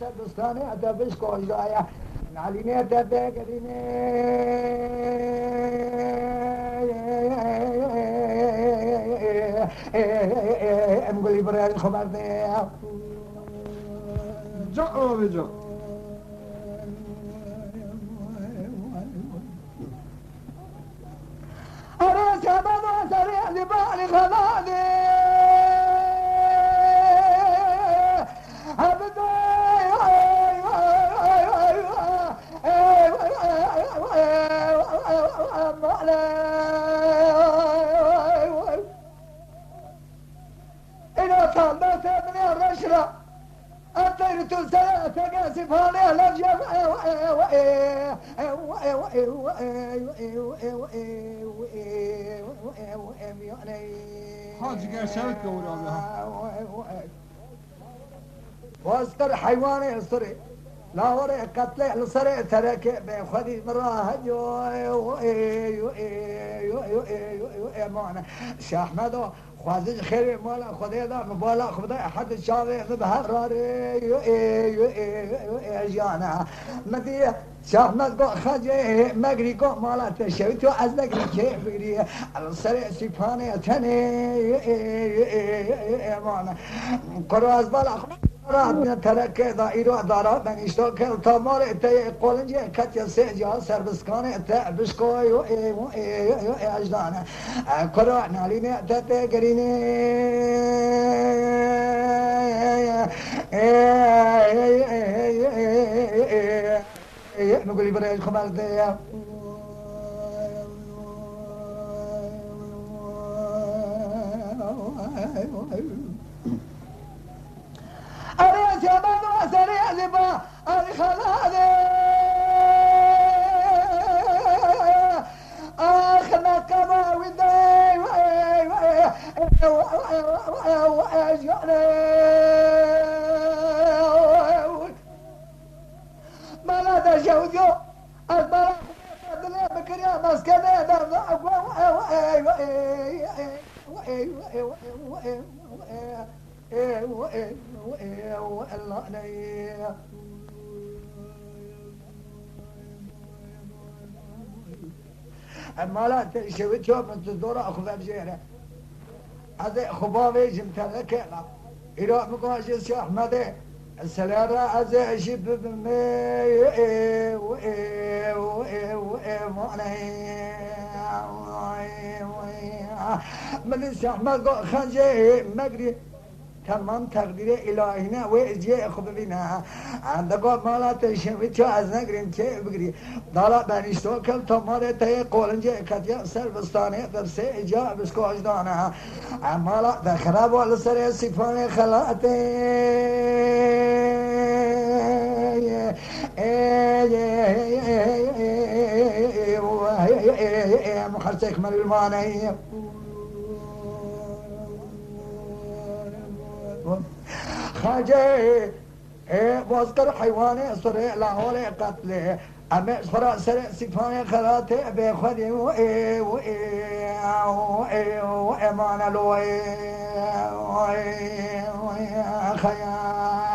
سربستاني أتبش كوجايا علينا تتقريني أمقولي بريد الخبر ذي جا بجا أرى سبب سريع لبالي خلالي إذا طلبت من الرشرة أطيرت السنة تقاسف عليها الأرجف حاج قرشاوك قولوا بها واستر حيواني استري لا وري قتلي لصري ترك بخدي مراه معنا شيخ احمد خوازج خير مالا خدي دا مبالا خدي احد الشاوي بهراري جانا مدي شيخ احمد قو خاجي مغري قو مالا تشويتو از نغري كيف بغري الصري سيفاني تني معنا قراز بالا راتنا ترك دائرة دارا من اشتاق تمار اتى قولنج كتيا سجا سربسكان اتى بشكوي اجدانا كرا ناليني اتى قريني نقولي بريج خمال دي أريد شباب وسريع لبا الخلالي آخنا كما ودي بلد شوجو البلد بكريا مسكنة اما لا تشوي شوف انت الدورة اخذ بجيره هذا خبابي جمتلك لا إذا مقاش الشيخ احمد السلارة هذا اجيب من الشيخ احمد خنجي مقري تمام تقدير الهينا وإجي خبرنا عندك مالا تشوي شو از نگرين چه بگري دالا بنشتو كل تمار تي قولنجي كتيا سربستاني درس اجا بسكو اجدانا مالا دخراب والسر سيفاني خلاتي مخرسك من الماني خاجي بوزقر حيواني صري لاهوري قتلي أمي صرا سري سيفاني خلاتي بخدي وإيمان لوي خيال